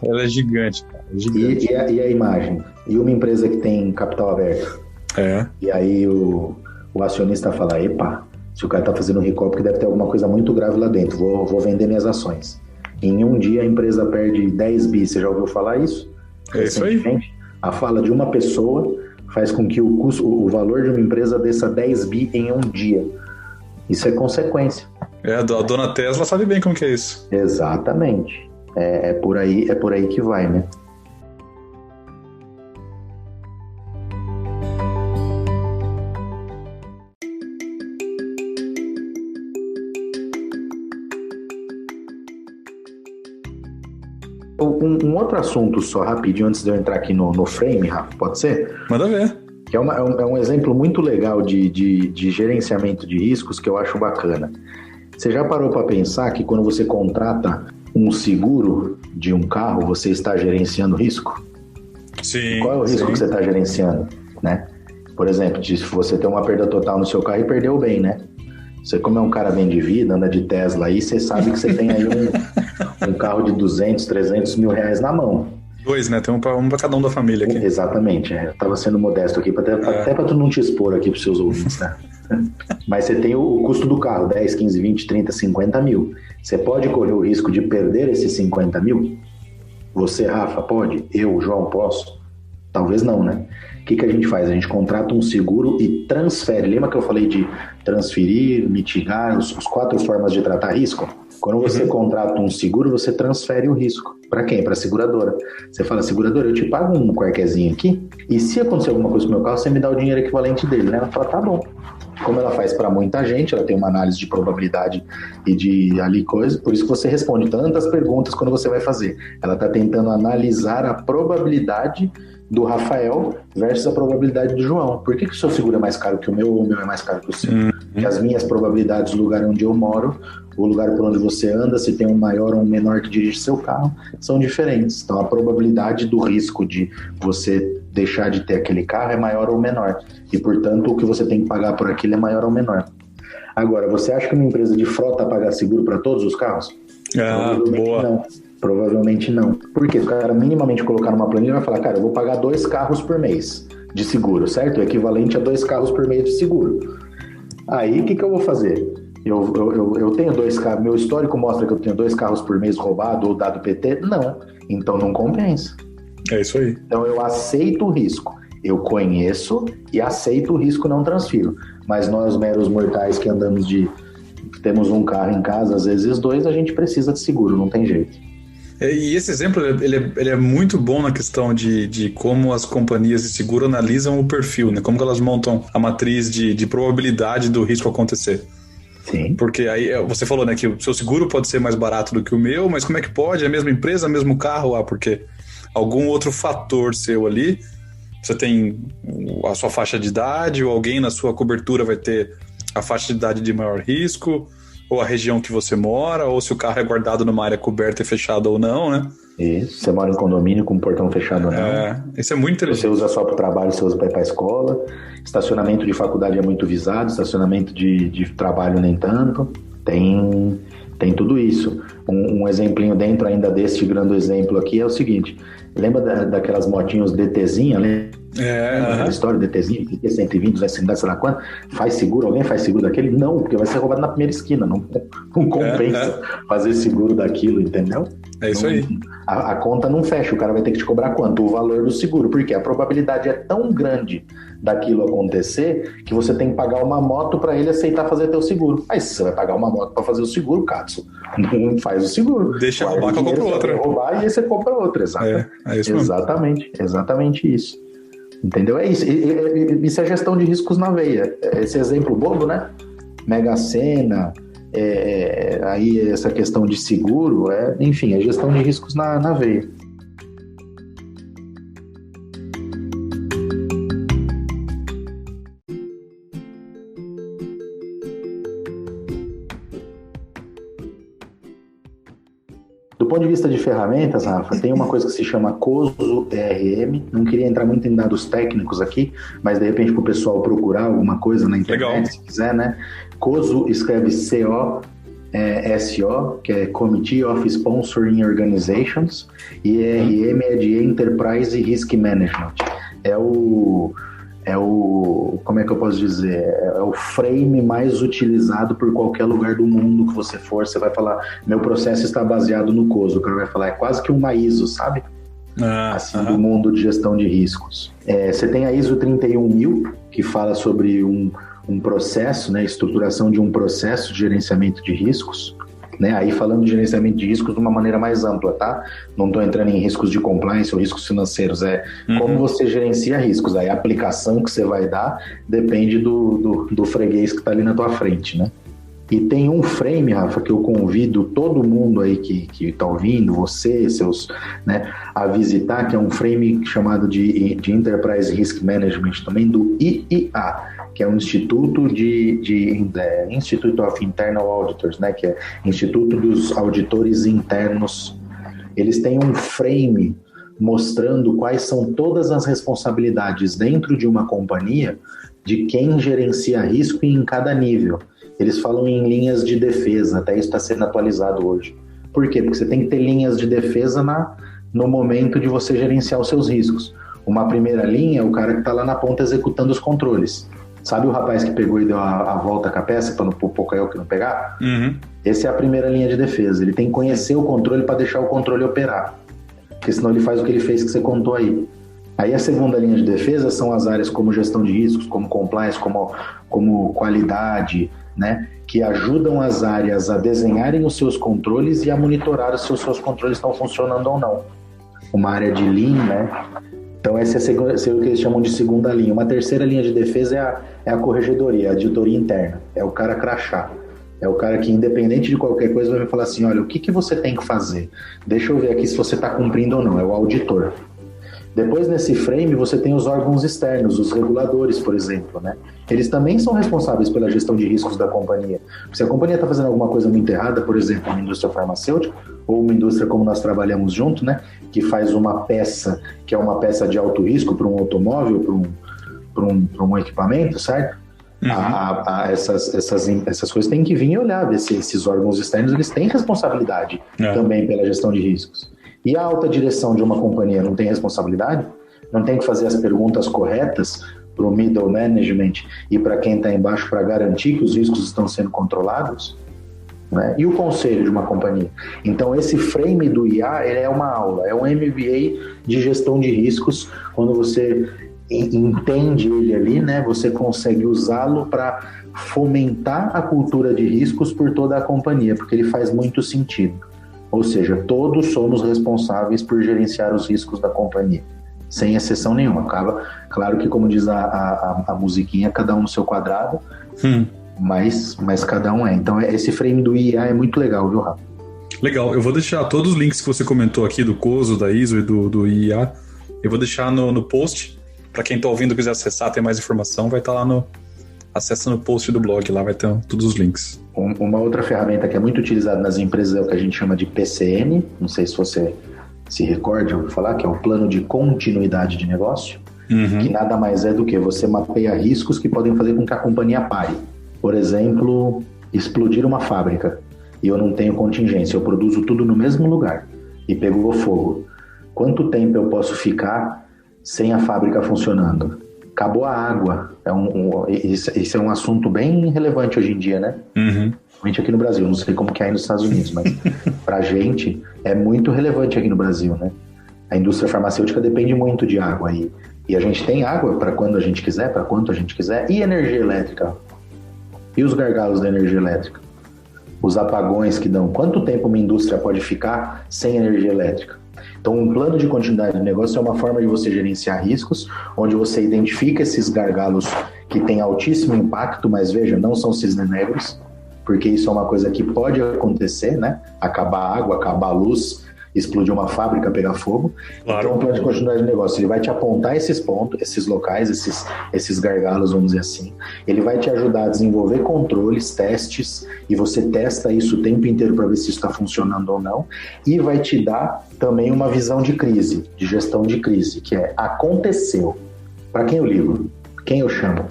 Ela é gigante, cara. É gigante. E a imagem? E uma empresa que tem capital aberto? E aí o acionista fala, epa, se o cara tá fazendo recall, porque deve ter alguma coisa muito grave lá dentro, vou vender minhas ações. Em um dia a empresa perde 10 bi, você já ouviu falar isso? É isso aí. A fala de uma pessoa faz com que o valor de uma empresa desça 10 bi em um dia. Isso é consequência. A dona Tesla sabe bem como que é isso. Exatamente. É por aí que vai, né? Um outro assunto só, rapidinho, antes de eu entrar aqui no frame, Rafa, pode ser? Manda ver. Que é um exemplo muito legal de gerenciamento de riscos que eu acho bacana. Você já parou para pensar que quando você contrata um seguro de um carro, você está gerenciando risco? Sim. Qual é o risco que você está gerenciando, né? Por exemplo, se você tem uma perda total no seu carro e perdeu o bem, né? Você, como é um cara bem de vida, anda de Tesla aí, você sabe que você tem aí um carro de 200, 300 mil reais na mão. 2, né? Tem um para cada um da família aqui. Exatamente. Eu tava sendo modesto aqui, até para tu não te expor aqui pros seus ouvintes, né? Mas você tem o custo do carro, 10, 15, 20, 30, 50 mil. Você pode correr o risco de perder esses 50 mil? Você, Rafa, pode? Eu, João, posso? Talvez não, né? O que a gente faz? A gente contrata um seguro e transfere. Lembra que eu falei de transferir, mitigar, as 4 formas de tratar risco? Quando você contrata um seguro, você transfere o risco. Para quem? Para a seguradora. Você fala, seguradora, eu te pago um quarquezinho aqui, e se acontecer alguma coisa com o meu carro, você me dá o dinheiro equivalente dele, né? Ela fala, tá bom. Como ela faz para muita gente, ela tem uma análise de probabilidade e de ali coisa, por isso que você responde tantas perguntas quando você vai fazer. Ela está tentando analisar a probabilidade do Rafael versus a probabilidade do João. Por que o seu seguro é mais caro que o meu ou o meu é mais caro que o seu? Porque as minhas probabilidades do lugar onde eu moro, o lugar por onde você anda, se tem um maior ou um menor que dirige seu carro, são diferentes. Então a probabilidade do risco de você deixar de ter aquele carro é maior ou menor. E, portanto, o que você tem que pagar por aquilo é maior ou menor. Agora, você acha que uma empresa de frota paga seguro para todos os carros? Boa. Não. Provavelmente não. Porque o cara minimamente colocar numa planilha vai falar, cara, eu vou pagar 2 carros por mês de seguro, certo? O equivalente a 2 carros por mês de seguro. Aí, o que eu vou fazer? Eu tenho 2 carros, meu histórico mostra que eu tenho 2 carros por mês roubado ou dado PT? Não. Então não compensa. É isso aí. Então eu aceito o risco. Eu conheço e aceito o risco, não transfiro. Mas nós, meros mortais que andamos temos um carro em casa, às vezes 2, a gente precisa de seguro, não tem jeito. E esse exemplo, ele é muito bom na questão de como as companhias de seguro analisam o perfil, né? Como que elas montam a matriz de probabilidade do risco acontecer. Sim. Porque aí você falou, né, que o seu seguro pode ser mais barato do que o meu, mas como é que pode? É a mesma empresa, mesmo carro? Porque algum outro fator seu ali, você tem a sua faixa de idade, ou alguém na sua cobertura vai ter a faixa de idade de maior risco, ou a região que você mora, ou se o carro é guardado numa área coberta e fechada ou não, né? Isso, você mora em condomínio com portão fechado ou não. Isso é muito interessante. Você usa só para o trabalho, você usa para ir para a escola. Estacionamento de faculdade é muito visado, estacionamento de trabalho nem tanto. Tem tudo isso. Um exemplinho dentro ainda deste grande exemplo aqui é o seguinte. Lembra daquelas motinhos DTzinha, Aquela história DTzinha, DT120, 200, sei lá quanto? Faz seguro? Alguém faz seguro daquele? Não, porque vai ser roubado na primeira esquina. Não compensa fazer seguro daquilo, entendeu? É isso aí. A conta não fecha, o cara vai ter que te cobrar quanto? O valor do seguro, porque a probabilidade é tão grande daquilo acontecer que você tem que pagar uma moto para ele aceitar fazer teu seguro. Aí se você vai pagar uma moto para fazer o seguro, Katsu, não faz o seguro. Deixa roubar que eu compro outra. Roubar e aí você compra outra, é isso mesmo. Exatamente isso. Entendeu? É isso. Isso é gestão de riscos na veia. Esse exemplo bobo, né? Mega Sena, aí essa questão de seguro, enfim, é gestão de riscos na veia. Do ponto de vista de ferramentas, Rafa, tem uma coisa que se chama COSO ERM. Não queria entrar muito em dados técnicos aqui, mas de repente para o pessoal procurar alguma coisa na internet, se quiser, né? COSO escreve COSO SO, que é Committee of Sponsoring Organizations, e ERM é de Enterprise Risk Management. Como é que eu posso dizer? É o frame mais utilizado por qualquer lugar do mundo que você for. Você vai falar, meu processo está baseado no COSO. O cara vai falar, é quase que uma ISO, sabe? Do mundo de gestão de riscos. Você tem a ISO 31000, que fala sobre um processo, né, estruturação de um processo de gerenciamento de riscos, né, aí falando de gerenciamento de riscos de uma maneira mais ampla, tá? Não estou entrando em riscos de compliance ou riscos financeiros, como você gerencia riscos, aí a aplicação que você vai dar depende do freguês que está ali na tua frente, né? E tem um frame, Rafa, que eu convido todo mundo aí que está ouvindo, você, né, a visitar, que é um frame chamado de Enterprise Risk Management, também do IIA, que é um instituto Institute of Internal Auditors, né, que é Instituto dos Auditores Internos. Eles têm um frame mostrando quais são todas as responsabilidades dentro de uma companhia de quem gerencia risco em cada nível. Eles falam em linhas de defesa, até isso está sendo atualizado hoje. Por quê? Porque você tem que ter linhas de defesa no momento de você gerenciar os seus riscos. Uma primeira linha é o cara que está lá na ponta executando os controles. Sabe o rapaz que pegou e deu a volta com a peça para o Pocoyo que não pegar? Uhum. Essa é a primeira linha de defesa. Ele tem que conhecer o controle para deixar o controle operar. Porque senão ele faz o que ele fez que você contou aí. Aí a segunda linha de defesa são as áreas como gestão de riscos, como compliance, como qualidade, né, que ajudam as áreas a desenharem os seus controles e a monitorar se os seus controles estão funcionando ou não. Uma área de Lean, né? Então essa é o que eles chamam de segunda linha. Uma terceira linha de defesa é a corregedoria, a auditoria interna. É o cara crachá. É o cara que, independente de qualquer coisa, vai me falar assim, olha, o que você tem que fazer? Deixa eu ver aqui se você está cumprindo ou não. É o auditor. Depois, nesse frame, você tem os órgãos externos, os reguladores, por exemplo, né? Eles também são responsáveis pela gestão de riscos da companhia. Se a companhia está fazendo alguma coisa muito errada, por exemplo, uma indústria farmacêutica, ou uma indústria como nós trabalhamos junto, né? Que faz uma peça, que é uma peça de alto risco para um automóvel, para um equipamento, certo? Uhum. Essas coisas têm que vir e olhar, ver se esses órgãos externos eles têm responsabilidade também pela gestão de riscos. E a alta direção de uma companhia não tem responsabilidade? Não tem que fazer as perguntas corretas para o middle management e para quem está embaixo para garantir que os riscos estão sendo controlados? Né? E o conselho de uma companhia? Então, esse frame do IA ele é uma aula, é um MBA de gestão de riscos. Quando você entende ele ali, né, você consegue usá-lo para fomentar a cultura de riscos por toda a companhia, porque ele faz muito sentido. Ou seja, todos somos responsáveis por gerenciar os riscos da companhia, sem exceção nenhuma. Claro que, como diz a musiquinha, cada um no seu quadrado, mas cada um é. Então, esse frame do IA é muito legal, viu, Rafa? Legal. Eu vou deixar todos os links que você comentou aqui, do COSO, da ISO e do IA, eu vou deixar no post. Para quem está ouvindo e quiser acessar, ter mais informação, vai estar lá acessa no post do blog, lá vai ter todos os links. Uma outra ferramenta que é muito utilizada nas empresas é o que a gente chama de PCN, não sei se você se recorda, eu vou falar, que é o plano de continuidade de negócio, que nada mais é do que você mapeia riscos que podem fazer com que a companhia pare. Por exemplo, explodir uma fábrica e eu não tenho contingência, eu produzo tudo no mesmo lugar e pegou fogo. Quanto tempo eu posso ficar sem a fábrica funcionando? Acabou a água. Isso é um assunto bem relevante hoje em dia, né? Principalmente aqui no Brasil. Não sei como que é aí nos Estados Unidos, mas pra gente é muito relevante aqui no Brasil, né? A indústria farmacêutica depende muito de água e a gente tem água para quando a gente quiser, para quanto a gente quiser, e energia elétrica. E os gargalos da energia elétrica? Os apagões que dão. Quanto tempo uma indústria pode ficar sem energia elétrica? Então, um plano de continuidade de negócio é uma forma de você gerenciar riscos, onde você identifica esses gargalos que têm altíssimo impacto, mas veja, não são cisnes negros, porque isso é uma coisa que pode acontecer, né? Acabar a água, acabar a luz, explodir uma fábrica, pegar fogo. Claro. Então, o plano de continuidade de negócio, ele vai te apontar esses pontos, esses locais, esses gargalos, vamos dizer assim. Ele vai te ajudar a desenvolver controles, testes, e você testa isso o tempo inteiro para ver se isso está funcionando ou não. E vai te dar também uma visão de crise, de gestão de crise, que é, aconteceu. Para quem eu ligo? Quem eu chamo?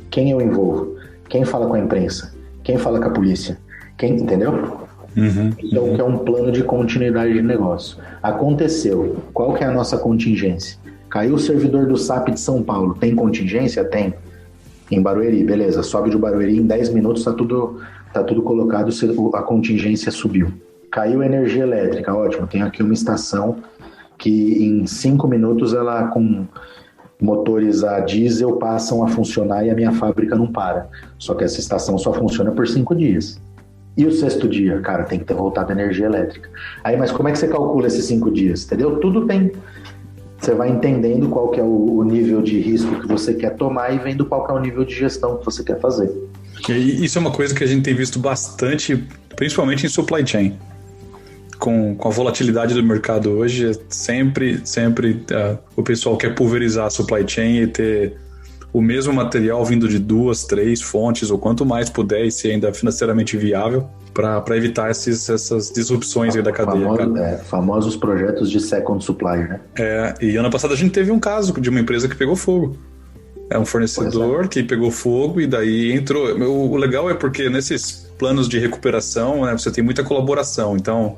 Quem eu envolvo? Quem fala com a imprensa? Quem fala com a polícia? Entendeu? Então, que é um plano de continuidade de negócio. Aconteceu. Qual que é a nossa contingência? Caiu o servidor do SAP de São Paulo. Tem contingência? Tem. Em Barueri, beleza. Sobe de Barueri, em 10 minutos tá tudo colocado, a contingência subiu. Caiu a energia elétrica, ótimo. Tem aqui uma estação que em 5 minutos ela com motores a diesel passam a funcionar e a minha fábrica não para. Só que essa estação só funciona por 5 dias. E o 6º dia? Cara, tem que ter voltado a energia elétrica. Aí, mas como é que você calcula esses 5 dias? Entendeu? Tudo tem... Você vai entendendo qual que é o nível de risco que você quer tomar e vendo qual que é o nível de gestão que você quer fazer. E isso é uma coisa que a gente tem visto bastante, principalmente em supply chain. Com a volatilidade do mercado hoje, sempre o pessoal quer pulverizar a supply chain e ter o mesmo material vindo de 2, 3 fontes, ou quanto mais puder, e ser ainda financeiramente viável, para evitar essas disrupções aí da cadeia. Famosos projetos de second supplier, né? E ano passado a gente teve um caso de uma empresa que pegou fogo. É um fornecedor que pegou fogo e daí entrou. O legal é porque nesses planos de recuperação, né, você tem muita colaboração. Então,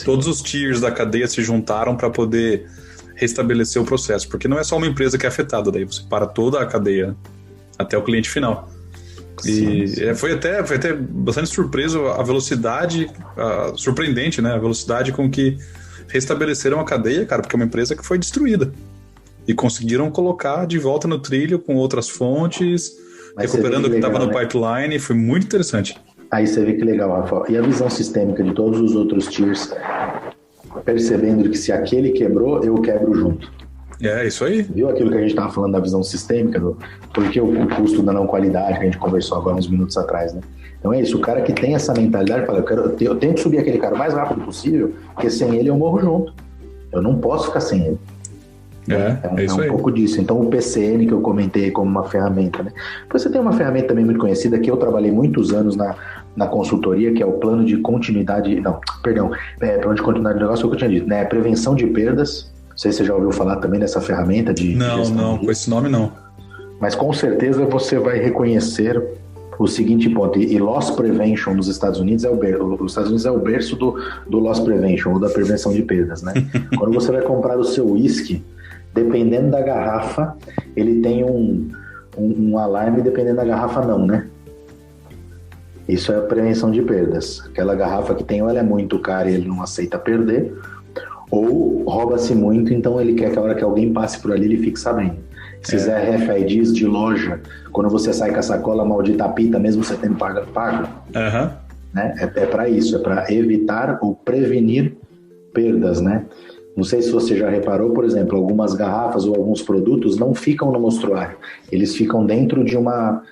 todos os tiers da cadeia se juntaram para poder restabelecer o processo. Porque não é só uma empresa que é afetada, daí você para toda a cadeia até o cliente final. E foi até bastante surpreso a velocidade, surpreendente, né? A velocidade com que restabeleceram a cadeia, cara, porque é uma empresa que foi destruída. E conseguiram colocar de volta no trilho com outras fontes, recuperando o que estava no pipeline. Foi muito interessante. Aí você vê que legal, Rafa. E a visão sistêmica de todos os outros tiers, percebendo que se aquele quebrou, eu quebro junto. É, isso aí. Viu aquilo que a gente estava falando da visão sistêmica? Porque o custo da não qualidade, que a gente conversou agora uns minutos atrás, né? Então é isso, o cara que tem essa mentalidade fala, eu tenho que subir aquele cara o mais rápido possível, porque sem ele eu morro junto. Eu não posso ficar sem ele. É um pouco disso. Então o PCN que eu comentei como uma ferramenta, né? Depois você tem uma ferramenta também muito conhecida que eu trabalhei muitos anos na consultoria, que é o plano de continuidade, plano de continuidade do negócio, que eu tinha dito, né? Prevenção de perdas. Não sei se você já ouviu falar também dessa ferramenta de... Não, com esse nome não. Mas com certeza você vai reconhecer o seguinte ponto, e Loss Prevention nos Estados Unidos é o berço do Loss Prevention, ou da prevenção de perdas, né? Quando você vai comprar o seu whisky, dependendo da garrafa, ele tem um alarme, dependendo da garrafa não, né? Isso é a prevenção de perdas. Aquela garrafa que tem, ou ela é muito cara e ele não aceita perder, ou rouba-se muito, então ele quer que a hora que alguém passe por ali, ele fique sabendo. Se fizer RFIDs de loja, quando você sai com a sacola maldita pita, mesmo você tendo pago, né? É para isso, é para evitar ou prevenir perdas, né? Não sei se você já reparou, por exemplo, algumas garrafas ou alguns produtos não ficam no mostruário. Eles ficam dentro de uma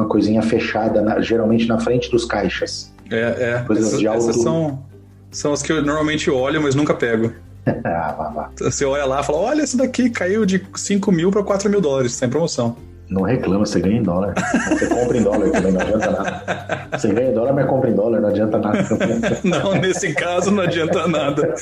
coisinha fechada, geralmente na frente dos caixas. Essas são as que eu normalmente olho, mas nunca pego. Você olha lá e fala, olha, esse daqui caiu de 5 mil para 4 mil dólares, está em promoção. Não reclama, você ganha em dólar. Você compra em dólar também, não adianta nada. Você ganha em dólar, mas compra em dólar, não adianta nada. Não, nesse caso não adianta nada.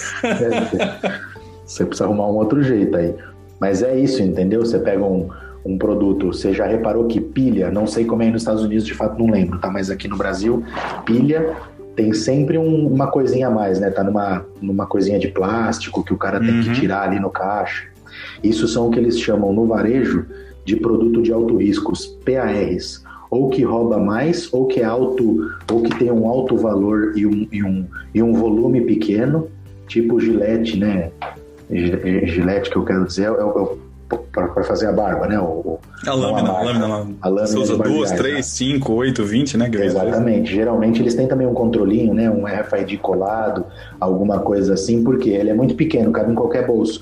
Você precisa arrumar um outro jeito aí. Mas é isso, entendeu? Você pega um produto, você já reparou que pilha, não sei como é nos Estados Unidos, de fato não lembro, tá? Mas aqui no Brasil, pilha tem sempre uma coisinha a mais, né? Tá numa coisinha de plástico que o cara tem que tirar ali no caixa. Isso são o que eles chamam no varejo de produto de alto risco, PARs, ou que rouba mais, ou que é alto, ou que tem um alto valor e um volume pequeno, tipo Gillette, né? Gillette, que eu quero dizer, para fazer a barba, né? A lâmina. Você usa 2, 3, 5, 8, 20, né? Exatamente. Geralmente eles têm também um controlinho, né? Um RFID colado, alguma coisa assim, porque ele é muito pequeno, cabe em qualquer bolso.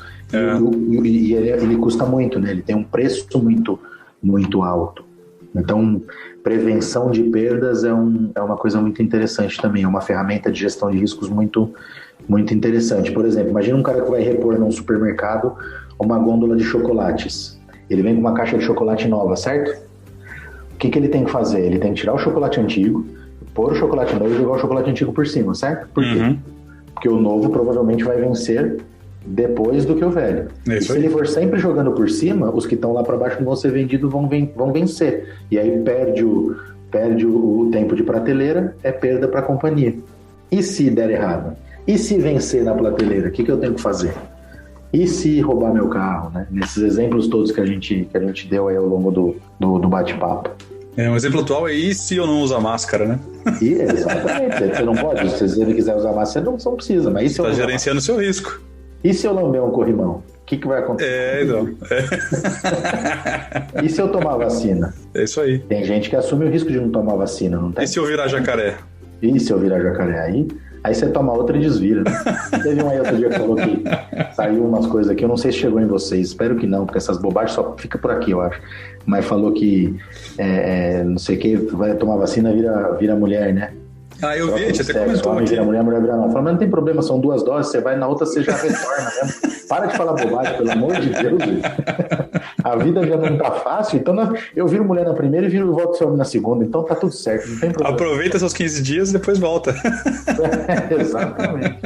E ele custa muito, né? Ele tem um preço muito, muito alto. Então, prevenção de perdas é uma coisa muito interessante também. É uma ferramenta de gestão de riscos muito, muito interessante. Por exemplo, imagina um cara que vai repor num supermercado uma gôndola de chocolates. Ele vem com uma caixa de chocolate nova, certo? O que ele tem que fazer? Ele tem que tirar o chocolate antigo, pôr o chocolate novo e jogar o chocolate antigo por cima, certo? Por quê? Porque o novo provavelmente vai vencer depois do que o velho. E se ele for sempre jogando por cima, os que estão lá para baixo não vão ser vendidos, vão vencer. E aí perde o tempo de prateleira, é perda para a companhia. E se der errado? E se vencer na prateleira? O que eu tenho que fazer? E se roubar meu carro, né? Nesses exemplos todos que a gente deu aí ao longo do bate-papo. Um exemplo atual é e se eu não usar máscara, né? Exatamente. Você não pode. Se ele quiser usar máscara, você não precisa. Mas e se você está gerenciando o seu risco. E se eu lamber um corrimão? O que vai acontecer? Então. E se eu tomar vacina? É isso aí. Tem gente que assume o risco de não tomar vacina, não tem? E se eu virar jacaré? E se eu virar jacaré? Aí você toma outra e desvira, né? Teve um aí outro dia que falou que saiu umas coisas aqui, eu não sei se chegou em vocês, espero que não, porque essas bobagens só fica por aqui, eu acho. Mas falou que, não sei o que, vai tomar vacina, vira mulher, né? Ah, eu vi, você comentou aqui. Vira mulher vira não. Fala, mas não tem problema, são 2 doses, você vai na outra, você já retorna mesmo. Para de falar bobagem, pelo amor de Deus, gente. A vida já não tá fácil, então eu viro mulher na primeira e volto ser homem na segunda, então tá tudo certo, não tem problema. Aproveita seus 15 dias e depois volta. Exatamente,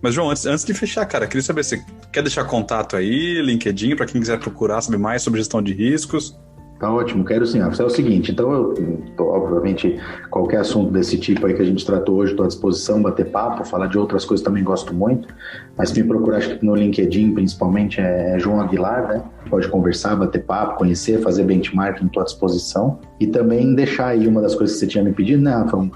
Mas, João, antes de fechar, cara, queria saber se quer deixar contato aí, LinkedIn, para quem quiser procurar saber mais sobre gestão de riscos. Tá ótimo, quero sim. É o seguinte, então obviamente, qualquer assunto desse tipo aí que a gente tratou hoje, estou à disposição, bater papo, falar de outras coisas também gosto muito, mas se me procurar, acho que no LinkedIn, principalmente, é João Aguilar, né? Pode conversar, bater papo, conhecer, fazer benchmarking, estou à disposição. E também deixar aí uma das coisas que você tinha me pedido, né, Rafa?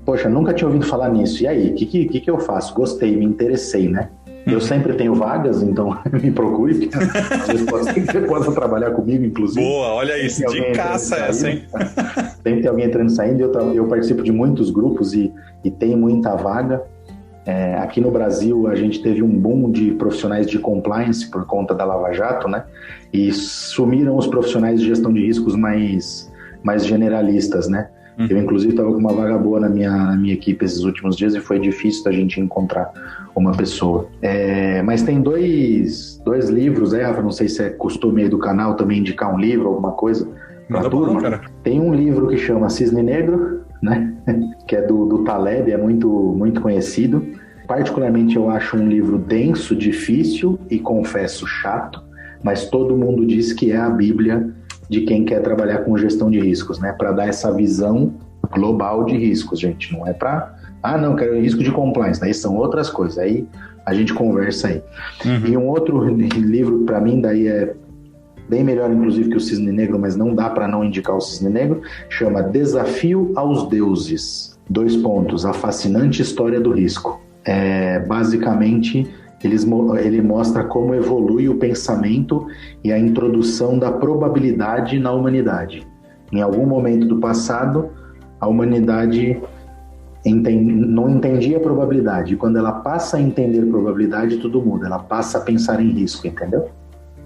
Poxa, nunca tinha ouvido falar nisso. E aí, o que eu faço? Gostei, me interessei, né? Eu sempre tenho vagas, então me procure. Às vezes pode ser que você possa trabalhar comigo, inclusive. Boa, olha isso, de caça essa, hein? Sempre tem alguém entrando e saindo. Eu participo de muitos grupos e tem muita vaga. Aqui no Brasil, a gente teve um boom de profissionais de compliance por conta da Lava Jato, né? E sumiram os profissionais de gestão de riscos mais generalistas, né? Eu, inclusive, estava com uma vaga boa na minha equipe esses últimos dias e foi difícil da gente encontrar uma pessoa. Mas tem dois livros, Rafa? Não sei se é costume aí do canal também indicar um livro, alguma coisa para a turma. Cara. Tem um livro que chama Cisne Negro, né? Que é do Taleb, é muito, muito conhecido. Particularmente, eu acho um livro denso, difícil e, confesso, chato, mas todo mundo diz que é a Bíblia de quem quer trabalhar com gestão de riscos, né? Para dar essa visão global de riscos, gente. Não é para... não, quero risco de compliance. Daí são outras coisas. Aí a gente conversa aí. E um outro livro, para mim, daí é bem melhor, inclusive, que o Cisne Negro, mas não dá para não indicar o Cisne Negro, chama Desafio aos Deuses. : A Fascinante História do Risco. Basicamente... Ele mostra como evolui o pensamento e a introdução da probabilidade na humanidade. Em algum momento do passado, a humanidade não entendia a probabilidade. E quando ela passa a entender probabilidade, tudo muda. Ela passa a pensar em risco, entendeu?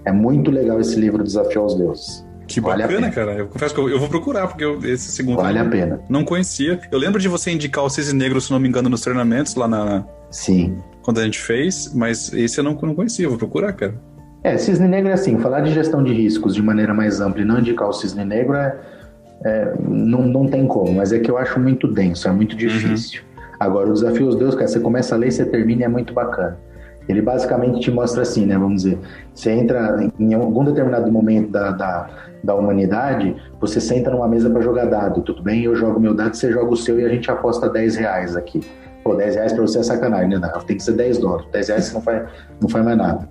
É muito legal esse livro, Desafio aos Deuses. Que bacana, cara. Eu confesso que eu vou procurar, porque esse segundo vale a pena. Não conhecia. Eu lembro de você indicar o Cisne Negro, se não me engano, nos treinamentos lá Sim. Quando a gente fez, mas esse eu não conhecia, eu vou procurar, cara. Cisne Negro é assim, falar de gestão de riscos de maneira mais ampla e não indicar o Cisne Negro não tem como, mas é que eu acho muito denso, é muito difícil. Agora, o Desafio aos Deuses, cara, você começa a ler e você termina e é muito bacana. Ele basicamente te mostra assim, né, vamos dizer, você entra em algum determinado momento da humanidade, você senta numa mesa para jogar dado, tudo bem? Eu jogo meu dado, você joga o seu e a gente aposta R$10 aqui. Pô, R$10 pra você é sacanagem, né? Tem que ser $10. R$10 você não faz mais nada.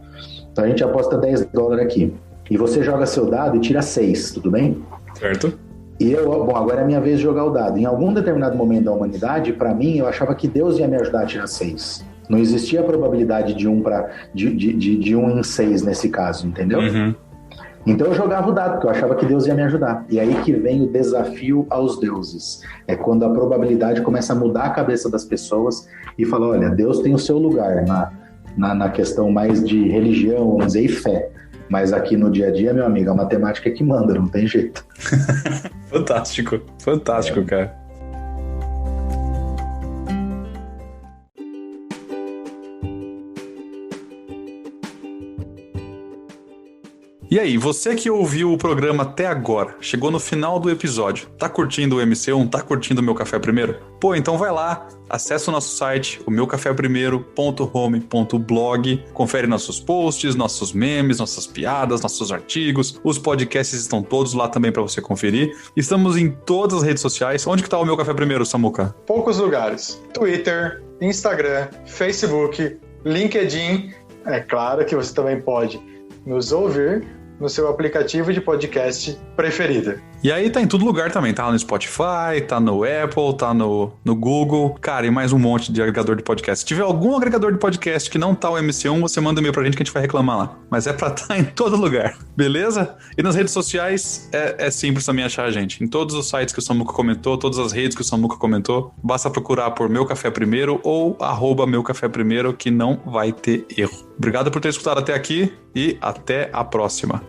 Então a gente aposta $10 aqui. E você joga seu dado e tira 6, tudo bem? Certo. E agora é a minha vez de jogar o dado. Em algum determinado momento da humanidade, pra mim, eu achava que Deus ia me ajudar a tirar 6. Não existia a probabilidade de 1 em 6 nesse caso, entendeu? Então eu jogava o dado, porque eu achava que Deus ia me ajudar. E aí que vem o desafio aos deuses. É quando a probabilidade começa a mudar a cabeça das pessoas e fala, olha, Deus tem o seu lugar na questão mais de religião, vamos dizer, e fé. Mas aqui no dia a dia, meu amigo, a matemática é que manda, não tem jeito. Fantástico, cara. E aí, você que ouviu o programa até agora, chegou no final do episódio, tá curtindo o MC1, tá curtindo o Meu Café Primeiro? Pô, então vai lá, acessa o nosso site, o meucafeprimeiro.home.blog, confere nossos posts, nossos memes, nossas piadas, nossos artigos, os podcasts estão todos lá também para você conferir. Estamos em todas as redes sociais. Onde que tá o Meu Café Primeiro, Samuca? Poucos lugares. Twitter, Instagram, Facebook, LinkedIn. É claro que você também pode nos ouvir no seu aplicativo de podcast preferido. E aí tá em todo lugar também, tá no Spotify, tá no Apple, tá no Google, cara, e mais um monte de agregador de podcast. Se tiver algum agregador de podcast que não tá o MC1, você manda um e-mail pra gente que a gente vai reclamar lá. Mas é pra estar em todo lugar, beleza? E nas redes sociais é simples também achar a gente. Em todos os sites que o Samuca comentou, todas as redes que o Samuca comentou, basta procurar por Meu Café Primeiro ou @MeuCaféPrimeiro que não vai ter erro. Obrigado por ter escutado até aqui e até a próxima.